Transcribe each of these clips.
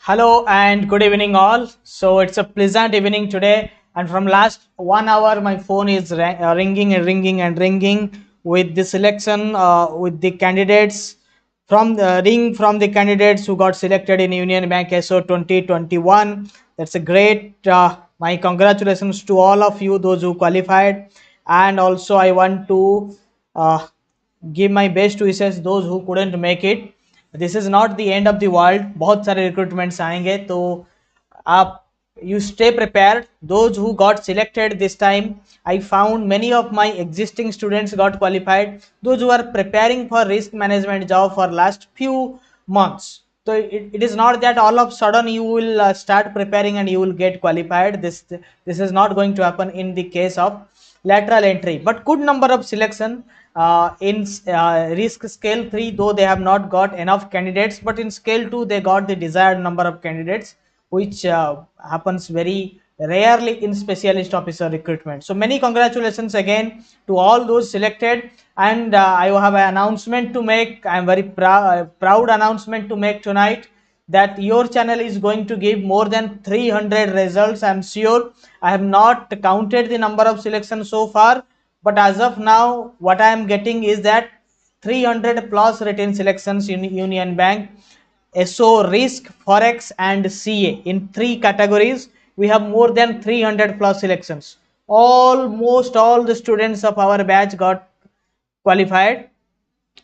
Hello and good evening all. So it's a pleasant evening today, and from last 1 hour my phone is ringing and ringing and ringing with the selection with the candidates from the ring from the candidates who got selected in Union Bank SO 2021. That's a great my congratulations to all of you those who qualified, and also I want to uh, give my best wishes those who couldn't make it. This is not the end of the world. बहुत सारे recruitments आएंगे, तो आप you stay prepared. Those who got selected this time, I found many of my existing students got qualified. Those who are preparing for risk management job for last few months, so it is not that all of a sudden you will start preparing and you will get qualified. This is not going to happen in the case of lateral entry, but good number of selection in risk scale 3, though they have not got enough candidates, but in scale 2 they got the desired number of candidates, which happens very rarely in specialist officer recruitment. So many congratulations again to all those selected, and I have an announcement to make. I am very proud announcement to make tonight, that your channel is going to give more than 300 results. I am sure. I have not counted the number of selections so far, but as of now what I am getting is that 300 plus written selections in Union Bank SO, risk, forex and CA. In 3 categories we have more than 300 plus selections. Almost all the students of our batch got qualified.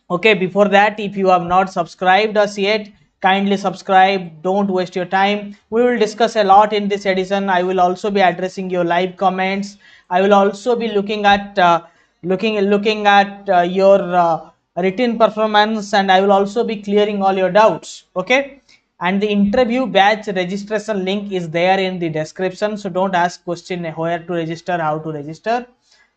Okay, before that, if you have not subscribed us yet, kindly subscribe. Don't waste your time. We will discuss a lot in this edition. I will also be addressing your live comments. I will also be looking at your written performance, and I will also be clearing all your doubts. Okay, and the interview batch registration link is there in the description, so don't ask question where to register, how to register.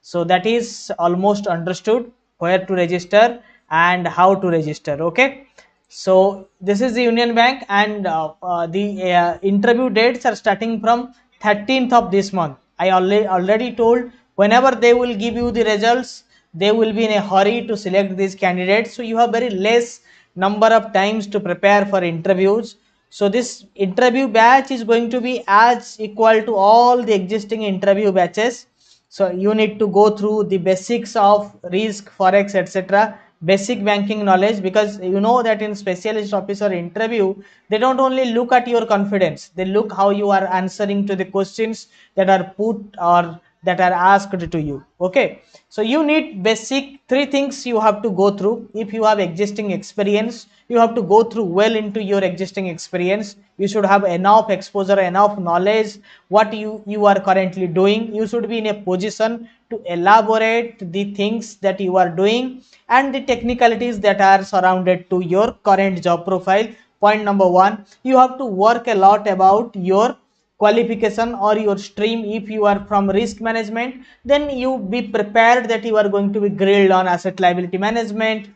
So that is almost understood, where to register and how to register. Okay, so this is the Union Bank, and the interview dates are starting from 13th of this month. I already told, whenever they will give you the results, they will be in a hurry to select these candidates, so you have very less number of times to prepare for interviews. So this interview batch is going to be as equal to all the existing interview batches. So you need to go through the basics of risk, forex, etc., basic banking knowledge, because you know that in specialist officer interview they don't only look at your confidence, they look how you are answering to the questions that are put or that are asked to you. Okay, so you need basic 3 things you have to go through. If you have existing experience, you have to go through well into your existing experience. You should have enough exposure, enough knowledge what you are currently doing. You should be in a position to elaborate the things that you are doing and the technicalities that are surrounded to your current job profile. Point number 1, you have to work a lot about your qualification or your stream. If you are from risk management, then you be prepared that you are going to be grilled on asset liability management,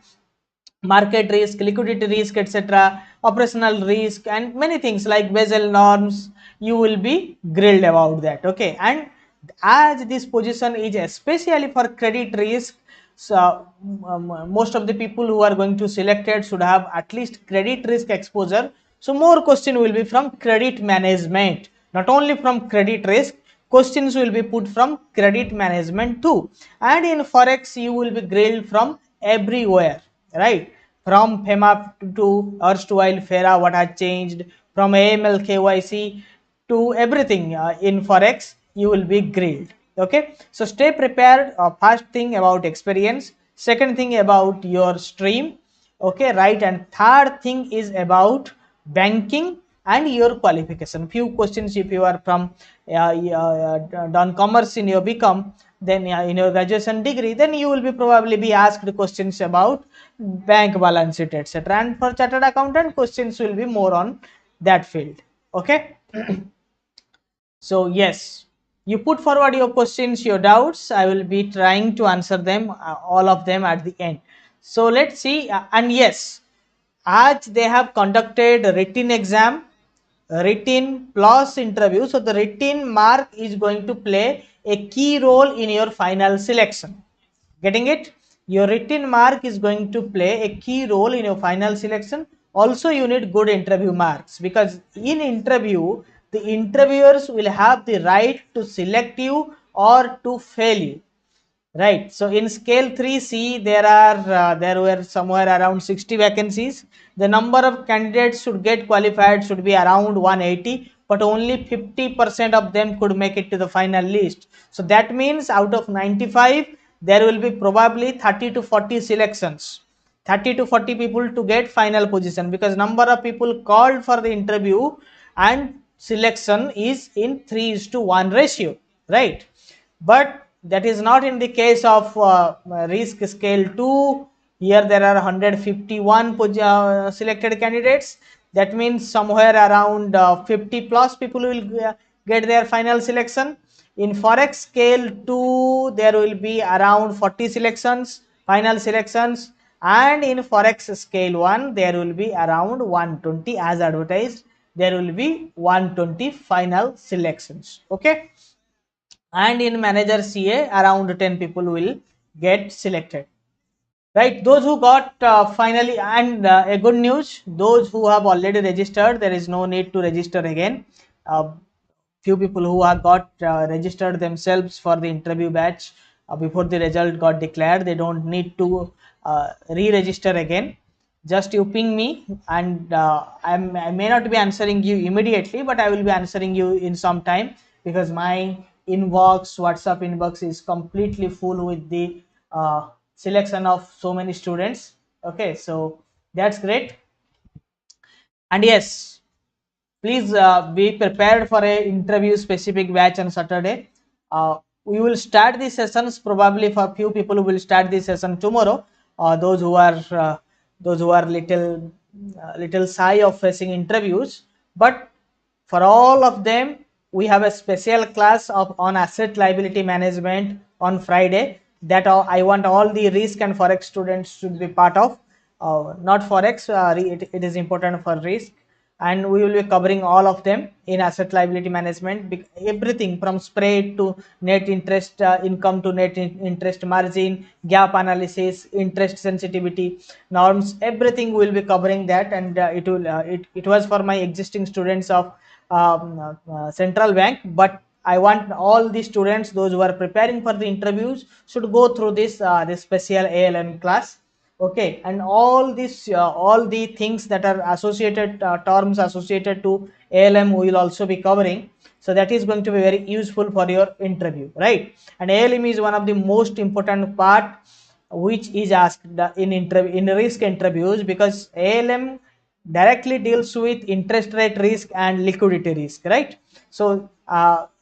market risk, liquidity risk, etc., operational risk, and many things like Basel norms. You will be grilled about that. Okay, and as this position is especially for credit risk, so most of the people who are going to selected should have at least credit risk exposure. So more question will be from credit management, not only from credit risk. Questions will be put from credit management too. And in forex you will be grilled from everywhere, right? From FEMA to erstwhile FERA, what has changed, from AML KYC to everything in forex you will be grilled. Okay, so stay prepared. First thing about experience, second thing about your stream, okay, right, and third thing is about banking and your qualification. Few questions, if you are from done commerce in your BCom, then in your graduation degree, then you will be probably be asked questions about bank balance sheet, etc., and for chartered accountant questions will be more on that field. Okay. So yes, you put forward your questions, your doubts. I will be trying to answer them, all of them at the end. So let's see. And yes, as they have conducted written exam, written plus interview. So the written mark is going to play a key role in your final selection. Getting it? Your written mark is going to play a key role in your final selection. Also you need good interview marks, because in interview the interviewers will have the right to select you or to fail you. Right. So in scale 3C, there were somewhere around 60 vacancies. The number of candidates should get qualified should be around 180, but only 50% of them could make it to the final list. So that means out of 95, there will be probably 30 to 40 selections. 30 to 40 people to get final position, because number of people called for the interview and selection is in 3 is to 1 ratio, right? But that is not in the case of risk scale 2. Here there are 151 selected candidates. That means somewhere around 50 plus people will get their final selection. In forex scale 2 there will be around 40 selections, final selections, and in forex scale 1 there will be around 120 as advertised. There will be 120 final selections. Okay, and in manager CA around 10 people will get selected, right? Those who got finally, and a good news, those who have already registered, there is no need to register again. Few people who have got registered themselves for the interview batch before the result got declared, they don't need to re-register again. Just you ping me, and I may not be answering you immediately, but I will be answering you in some time, because my inbox, WhatsApp inbox is completely full with the selection of so many students. Okay, so that's great. And yes, please be prepared for a interview specific batch on Saturday. We will start the sessions, probably for few people who will start the session tomorrow. Those who are little shy of facing interviews, but for all of them we have a special class of on asset liability management on Friday, that I want all the risk and forex students should be part of. Not forex, it is important for risk, and we will be covering all of them in asset liability management, everything from spread to net interest income to net interest margin, gap analysis, interest sensitivity norms, everything we will be covering that. And it was for my existing students of central bank, but I want all the students, those who are preparing for the interviews, should go through this special ALM class. Okay, and all the things that are associated, terms associated to ALM, we will also be covering. So that is going to be very useful for your interview, right? And ALM is one of the most important part which is asked in risk interviews, because ALM directly deals with interest rate risk and liquidity risk, right? So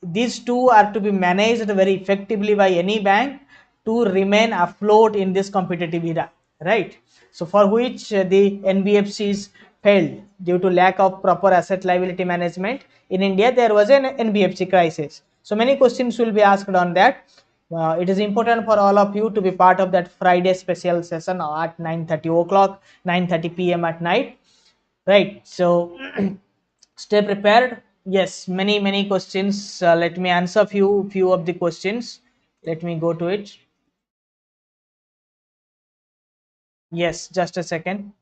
these two are to be managed very effectively by any bank to remain afloat in this competitive era, right? So for which the NBFCs failed due to lack of proper asset liability management. In India there was an NBFC crisis, so many questions will be asked on that. It is important for all of you to be part of that Friday special session at 9:30 o'clock, 9:30 p.m. at night, right? So stay prepared. Yes, many questions. Let me answer few of the questions. Let me go to it. Yes, just a second.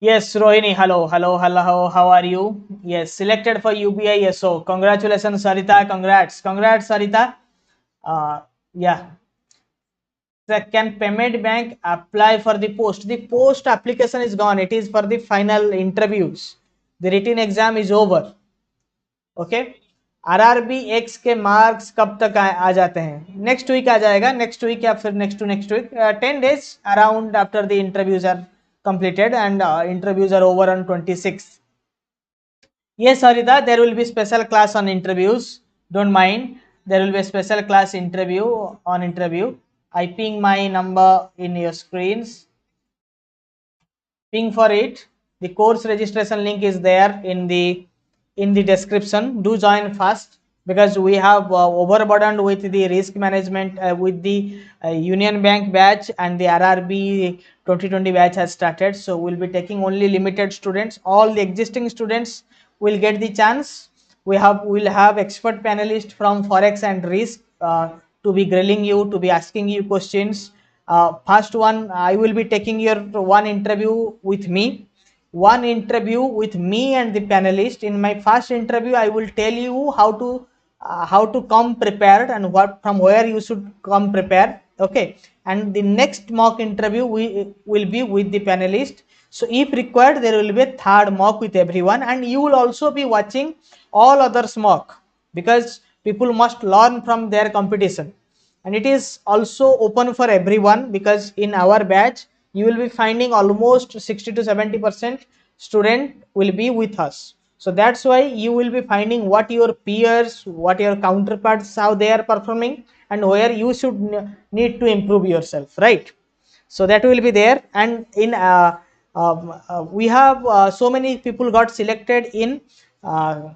Yes, Rohini, hello, how are you? Yes, selected for UBI SO. Congratulations, Sarita. Congrats, Sarita. Yeah. So can payment bank apply for the post? The post application is gone. It is for the final interviews. The written exam is over. Okay, RRB x के marks कब तक आ जाते हैं? Next week आ जाएगा, next week या फिर next to next week, 10 days around after the interviews are completed, and interviews are over on 26th. Yes, Harita, there will be special class on interviews, don't mind. There will be a special class interview. I ping my number in your screens, ping for it. The course registration link is there in the description. Do join fast, because we have overburdened with the risk management with the Union Bank batch, and the RRB 2020 batch has started. So we'll be taking only limited students. All the existing students will get the chance. We'll have expert panelists from forex and risk to be grilling you, to be asking you questions, First one, I will be taking your one interview with me, and the panelist. In my first interview, I will tell you how to come prepared and what from where you should come prepared. Okay, and the next mock interview will be with the panelist. So if required, there will be a third mock with everyone, and you will also be watching all others mock, because people must learn from their competition. And it is also open for everyone, because in our batch you will be finding almost 60 to 70% student will be with us. So that's why you will be finding what your peers, what your counterparts, how they are performing, and where you should need to improve yourself, right? So that will be there. And in we have so many people got selected in uh,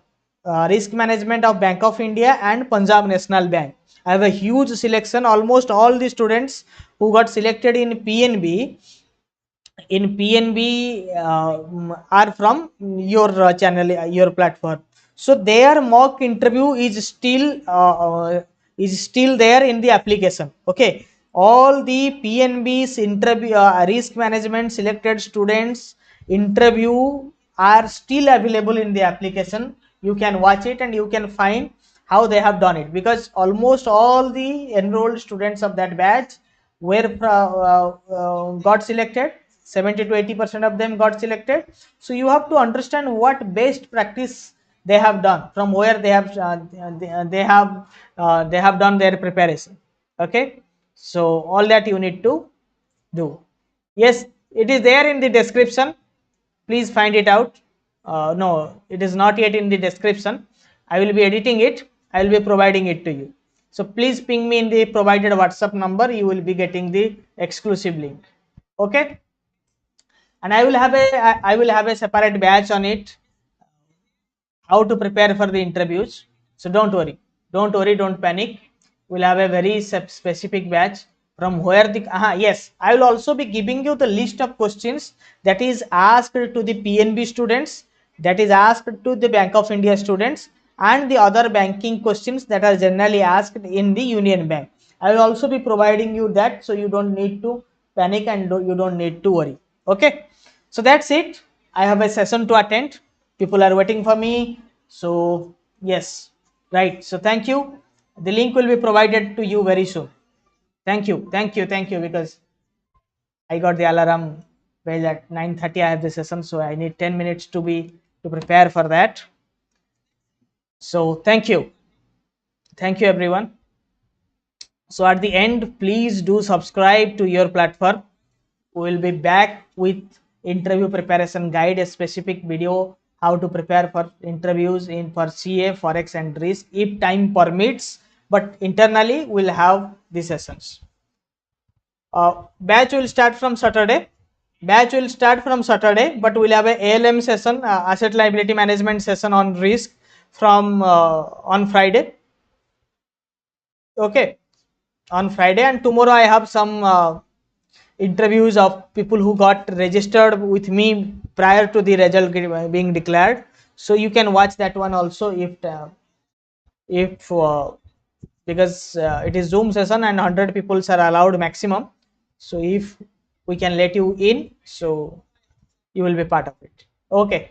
risk management of Bank of India and Punjab National Bank. I have a huge selection. Almost all the students who got selected in PNB are from your channel, your platform. So their mock interview is still there in the application. Okay, all the PNB's interview, risk management selected students interview are still available in the application. You can watch it and you can find how they have done it, because almost all the enrolled students of that batch were got selected. 70 to 80% of them got selected. So you have to understand what best practice they have done, from where they have done their preparation. Okay, so all that you need to do. Yes, it is there in the description. Please find it out. No, it is not yet in the description. I will be editing it. I will be providing it to you. So please ping me in the provided WhatsApp number. You will be getting the exclusive link. Okay, and I will have a separate batch on it, how to prepare for the interviews. So don't panic. We'll have a very specific batch from where the yes, I will also be giving you the list of questions that is asked to the PNB students, that is asked to the Bank of India students, and the other banking questions that are generally asked in the Union Bank. I will also be providing you that, so you don't need to panic and you don't need to worry. Okay, so that's it. I have a session to attend. People are waiting for me. So yes, right. So thank you. The link will be provided to you very soon. Thank you. Because I got the alarm bell at 9:30. I have the session, so I need 10 minutes to prepare for that. So thank you everyone. So at the end, please do subscribe to your platform. We will be back with interview preparation guide, a specific video how to prepare for interviews in for CA, Forex and risk if time permits, but internally we'll have the sessions. Batch will start from Saturday. But we'll have a ALM session, asset liability management session on risk from on Friday. Okay, on Friday, and tomorrow I have some interviews of people who got registered with me prior to the result being declared. So you can watch that one also if because it is Zoom session and 100 people are allowed maximum. So if we can let you in, so you will be part of it. Okay.